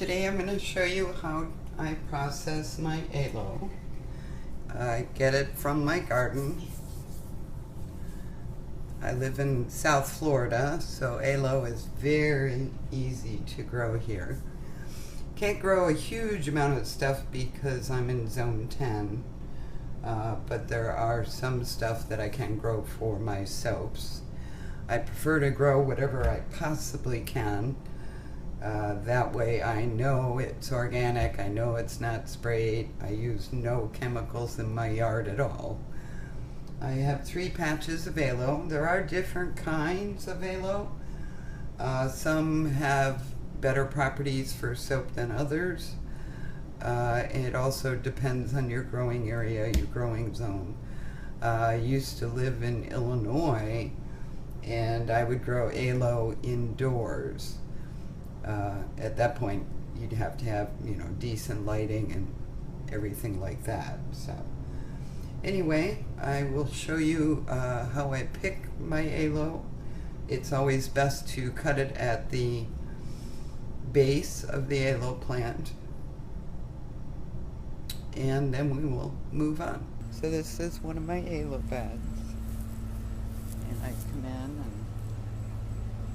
Today I'm going to show you how I process my aloe. I get it from my garden. I live in South Florida, so aloe is very easy to grow here. Can't grow a huge amount of stuff because I'm in zone 10, but there are some stuff that I can grow for my soaps. I prefer to grow whatever I possibly can. That way I know it's organic, I know it's not sprayed, I use no chemicals in my yard at all. I have 3 patches of aloe. There are different kinds of aloe. Some have better properties for soap than others. It also depends on your growing area, your growing zone. I used to live in Illinois and I would grow aloe indoors. At that point you'd have to have, decent lighting and everything like that. So anyway, I will show you how I pick my aloe. It's always best to cut it at the base of the aloe plant, and then we will move on. So this is one of my aloe beds, and I come in and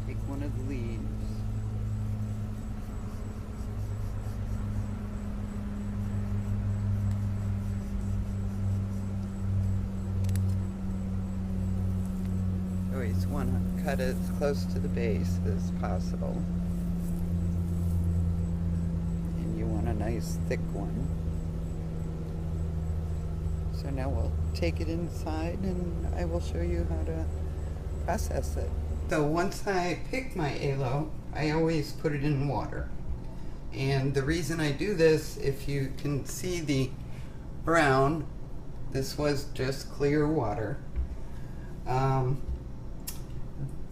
take one of the leaves. Always want to cut it as close to the base as possible. And you want a nice thick one. So now we'll take it inside and I will show you how to process it. So once I pick my aloe, I always put it in water. And the reason I do this, if you can see the brown, this was just clear water.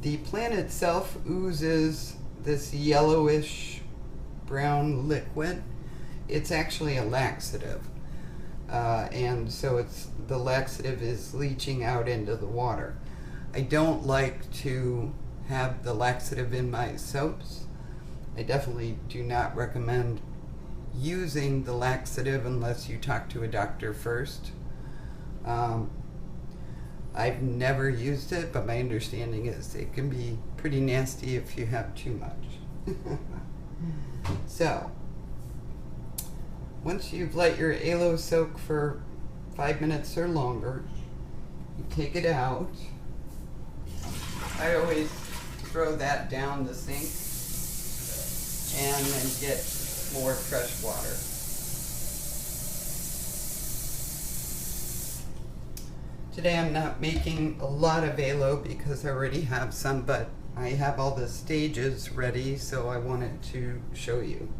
The plant itself oozes this yellowish brown liquid. It's actually a laxative. And so the laxative is leaching out into the water. I don't like to have the laxative in my soaps. I definitely do not recommend using the laxative unless you talk to a doctor first. I've never used it, but my understanding is it can be pretty nasty if you have too much. So, once you've let your aloe soak for 5 minutes or longer, you take it out. I always throw that down the sink and then get more fresh water. Today I'm not making a lot of aloe because I already have some, but I have all the stages ready, so I wanted to show you.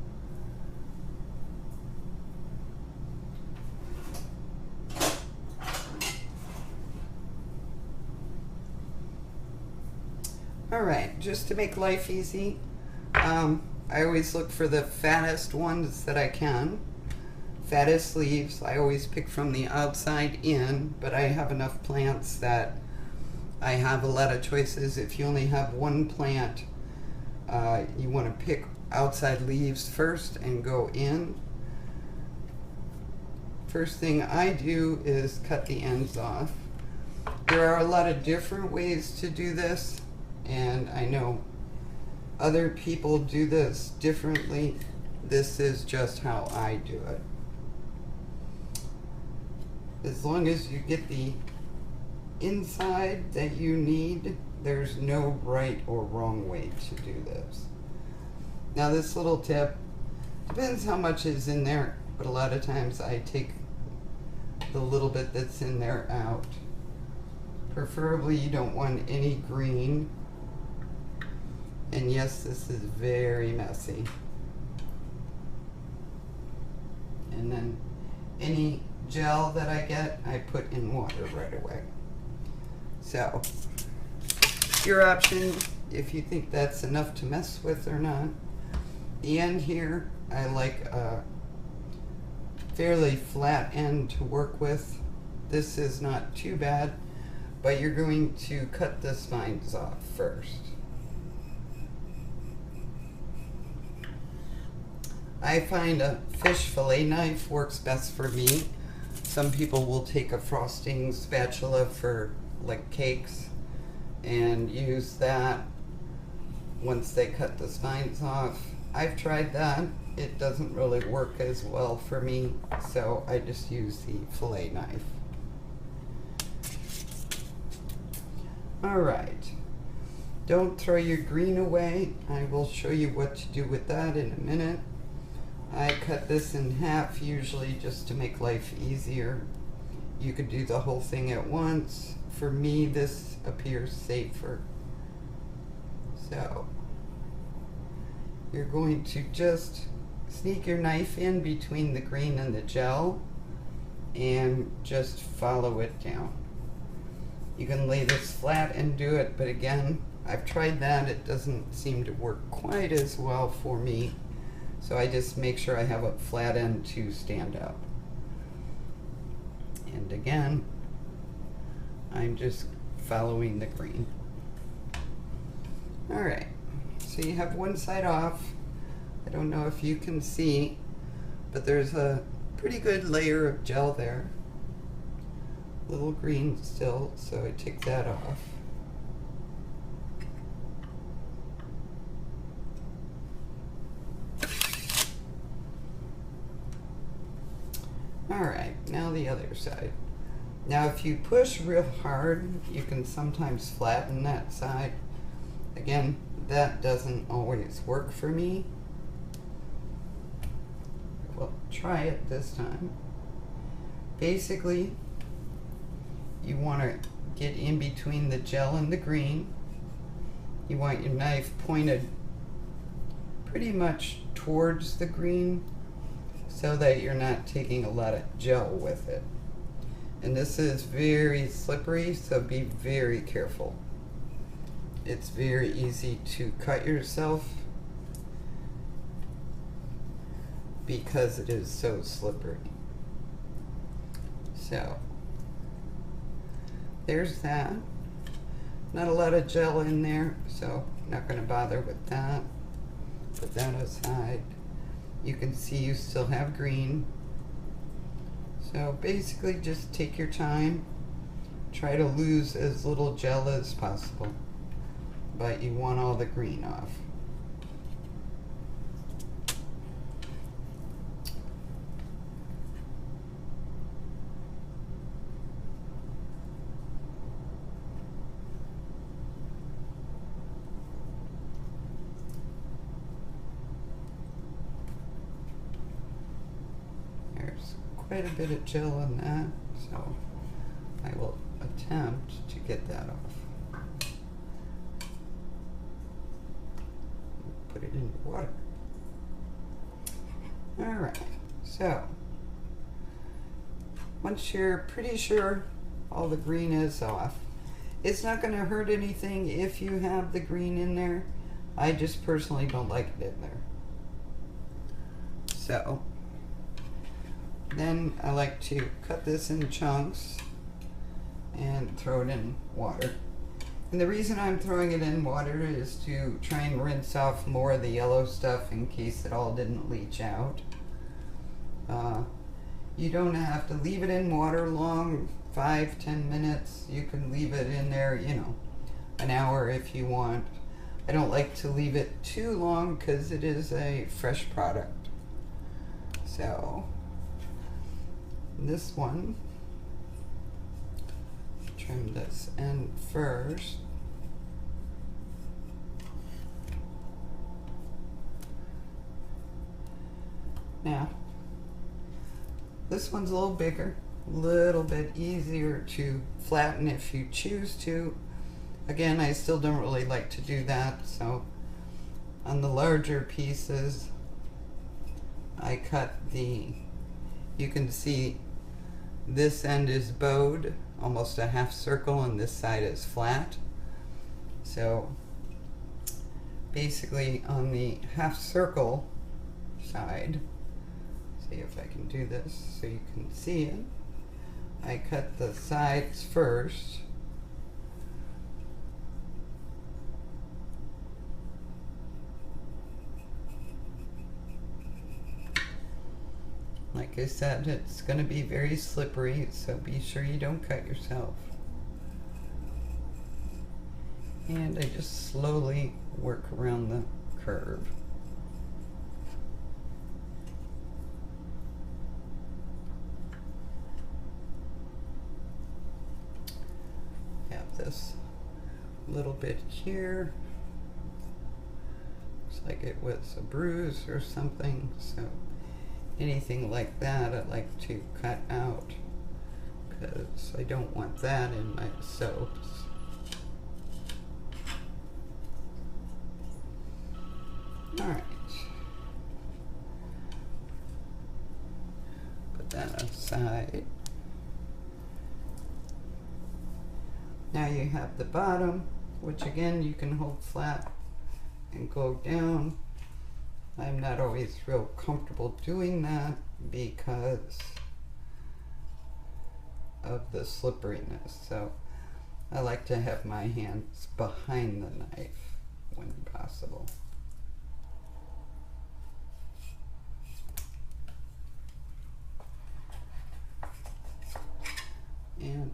Alright, just to make life easy, I always look for the fattest ones that I can. Fattest leaves, I always pick from the outside in, but I have enough plants that I have a lot of choices. If you only have one plant, you want to pick outside leaves first and go in. First thing I do is cut the ends off. There are a lot of different ways to do this, and I know other people do this differently. This is just how I do it. As long as you get the inside that you need, there's no right or wrong way to do this. Now this little tip, depends how much is in there, but a lot of times I take the little bit that's in there out. Preferably you don't want any green. And yes, this is very messy. And then any gel that I get, I put in water right away. So, your option if you think that's enough to mess with or not. The end here, I like a fairly flat end to work with. This is not too bad, but you're going to cut the spines off first. I find a fish fillet knife works best for me. Some people will take a frosting spatula for like cakes and use that once they cut the spines off. I've tried that. It doesn't really work as well for me, so I just use the fillet knife. All right. Don't throw your green away. I will show you what to do with that in a minute. I cut this in half usually just to make life easier. You could do the whole thing at once. For me, this appears safer. So, you're going to just sneak your knife in between the green and the gel and just follow it down. You can lay this flat and do it, but again, I've tried that. It doesn't seem to work quite as well for me. So I just make sure I have a flat end to stand up. And again, I'm just following the green. All right, so you have one side off. I don't know if you can see, but there's a pretty good layer of gel there. Little green still, so I take that off. All right, now the other side. Now if you push real hard, you can sometimes flatten that side. Again, that doesn't always work for me. Well, try it this time. Basically, you want to get in between the gel and the green. You want your knife pointed pretty much towards the green so that you're not taking a lot of gel with it. And this is very slippery, so be very careful. It's very easy to cut yourself because it is so slippery. So, there's that. Not a lot of gel in there, so I'm not going to bother with that. Put that aside. You can see you still have green. So basically just take your time. Try to lose as little gel as possible. But you want all the green off. Quite a bit of gel in that, so I will attempt to get that off. Put it in the water. Alright, so once you're pretty sure all the green is off, it's not going to hurt anything if you have the green in there. I just personally don't like it in there. So then I like to cut this in chunks and throw it in water. And the reason I'm throwing it in water is to try and rinse off more of the yellow stuff in case it all didn't leach out. You don't have to leave it in water long, 5-10 minutes. You can leave it in there, you know, an hour if you want. I don't like to leave it too long because it is a fresh product. So this one, trim this end first. Now, this one's a little bigger, a little bit easier to flatten if you choose to. Again, I still don't really like to do that, so on the larger pieces, I cut you can see this end is bowed, almost a half circle, and this side is flat. So basically on the half circle side, see if I can do this so you can see it, I cut the sides first. like I said, it's going to be very slippery, so be sure you don't cut yourself. And I just slowly work around the curve. Have this little bit here. Looks like it was a bruise or something, so anything like that I like to cut out because I don't want that in my soaps. Alright, put that aside. Now you have the bottom, which again you can hold flat and go down. I'm not always real comfortable doing that because of the slipperiness, so I like to have my hands behind the knife when possible. And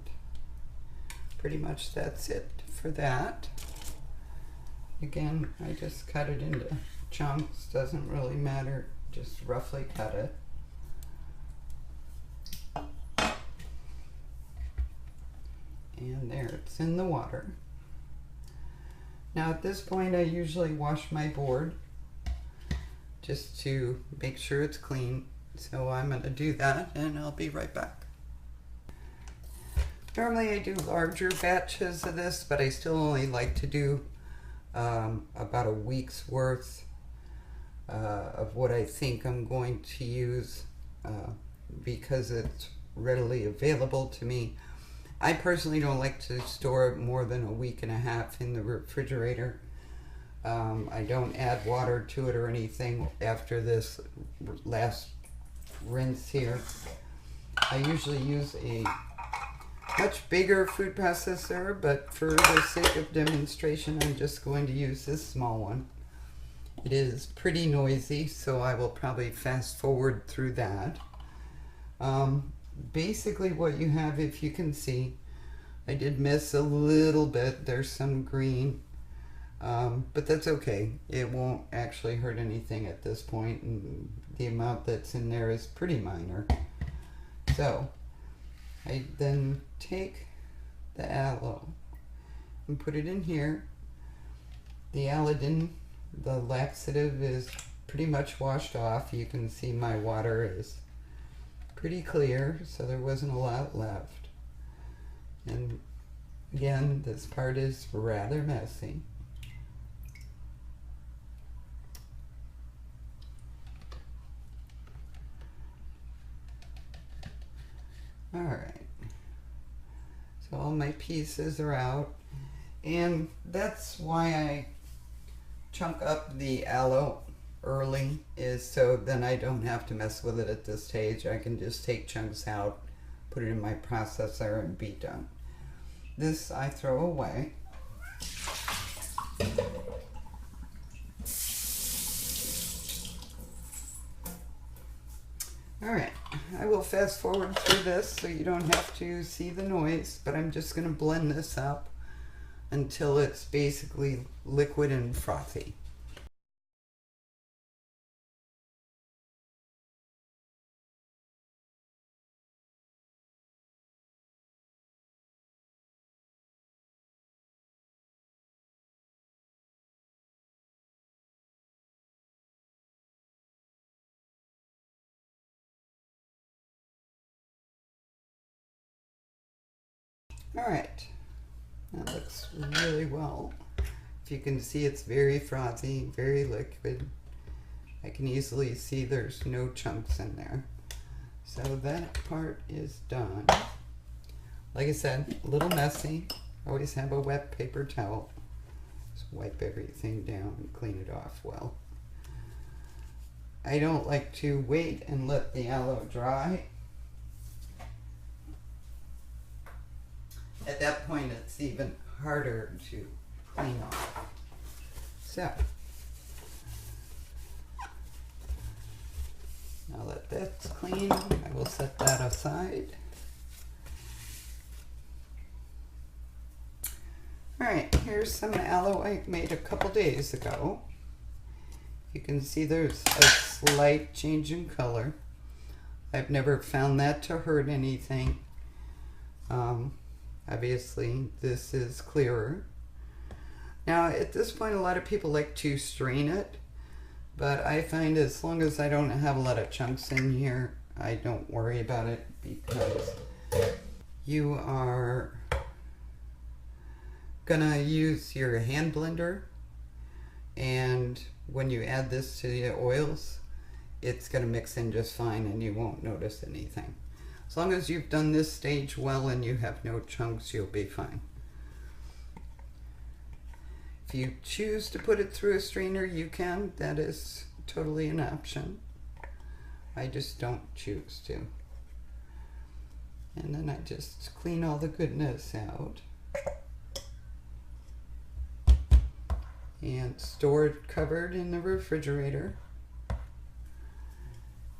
pretty much that's it for that. Again, I just cut it into chunks, doesn't really matter, just roughly cut it. And there, it's in the water. Now at this point I usually wash my board just to make sure it's clean. So I'm going to do that and I'll be right back. Normally I do larger batches of this, but I still only like to do about a week's worth of what I think I'm going to use because it's readily available to me. I personally don't like to store it more than a week and a half in the refrigerator. I don't add water to it or anything after this last rinse here. I usually use a much bigger food processor, but for the sake of demonstration, I'm just going to use this small one. It is pretty noisy, so I will probably fast forward through that. Basically what you have, if you can see, I did miss a little bit. There's some green, but that's okay. It won't actually hurt anything at this point, and the amount that's in there is pretty minor. So I then take the aloe and put it in here. The alidin, the laxative, is pretty much washed off. You can see my water is pretty clear, so there wasn't a lot left. And again, this part is rather messy. Alright, so all my pieces are out, and that's why I chunk up the aloe early, is so then I don't have to mess with it at this stage. I can just take chunks out, put it in my processor, and be done. This I throw away. Alright, I will fast forward through this so you don't have to see the noise, but I'm just going to blend this up until it's basically liquid and frothy. Alright, that looks really well. If you can see, it's very frothy, very liquid. I can easily see there's no chunks in there. So that part is done. Like I said, a little messy. Always have a wet paper towel. Just wipe everything down and clean it off well. I don't like to wait and let the aloe dry. At that point, it's even harder to clean off. So, I'll let that that's clean, I will set that aside. Alright, here's some aloe I made a couple days ago. You can see there's a slight change in color. I've never found that to hurt anything. Obviously, this is clearer. Now, at this point, a lot of people like to strain it, but I find as long as I don't have a lot of chunks in here, I don't worry about it, because you are gonna use your hand blender, and when you add this to the oils, it's gonna mix in just fine and you won't notice anything. As long as you've done this stage well and you have no chunks, you'll be fine. If you choose to put it through a strainer, you can. That is totally an option. I just don't choose to. And then I just clean all the goodness out and store it covered in the refrigerator,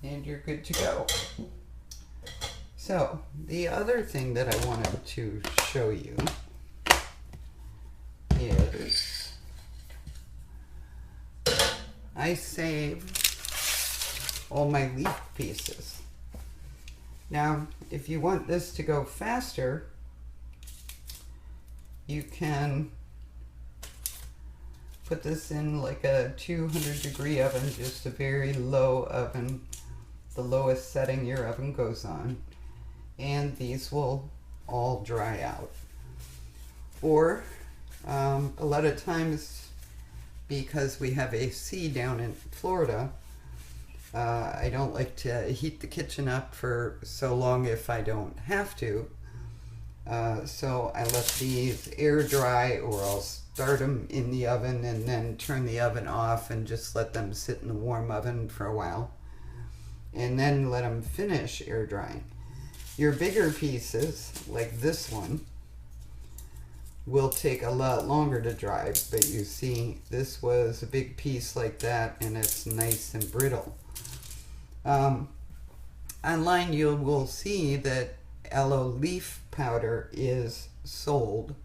and you're good to go. So the other thing that I wanted to show you is I save all my leaf pieces. Now, if you want this to go faster, you can put this in like a 200-degree oven, just a very low oven, the lowest setting your oven goes on, and these will all dry out. Or a lot of times, because we have AC down in Florida, I don't like to heat the kitchen up for so long if I don't have to. So I let these air dry, or I'll start them in the oven and then turn the oven off and just let them sit in the warm oven for a while, and then let them finish air drying. Your bigger pieces, like this one, will take a lot longer to dry, but you see this was a big piece like that and it's nice and brittle. Online you will see that aloe leaf powder is sold,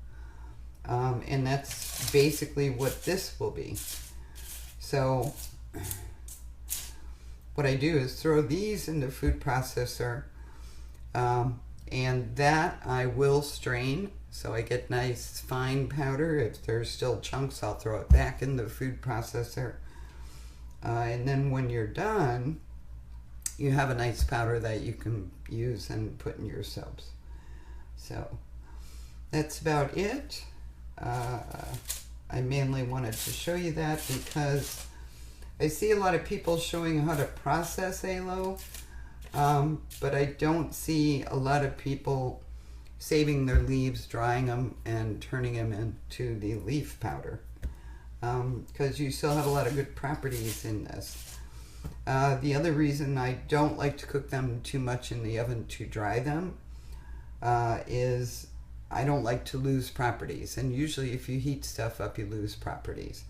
and that's basically what this will be. So what I do is throw these in the food processor, and that I will strain so I get nice fine powder. If there's still chunks, I'll throw it back in the food processor, and then when you're done, you have a nice powder that you can use and put in your soaps. So that's about it. I mainly wanted to show you that because I see a lot of people showing how to process aloe, but I don't see a lot of people saving their leaves, drying them, and turning them into the leaf powder, because you still have a lot of good properties in this. The other reason I don't like to cook them too much in the oven to dry them is I don't like to lose properties, and usually if you heat stuff up, you lose properties.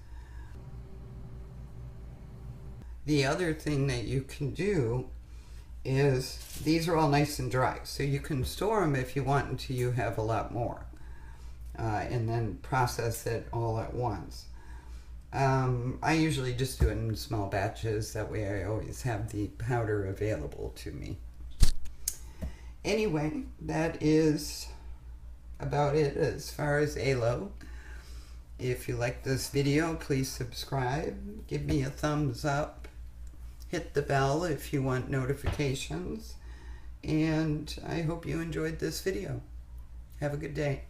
The other thing that you can do is, these are all nice and dry, so you can store them if you want until you have a lot more, and then process it all at once. I usually just do it in small batches, that way I always have the powder available to me. Anyway, that is about it as far as aloe. If you like this video, please subscribe, give me a thumbs up, hit the bell if you want notifications, and I hope you enjoyed this video. Have a good day.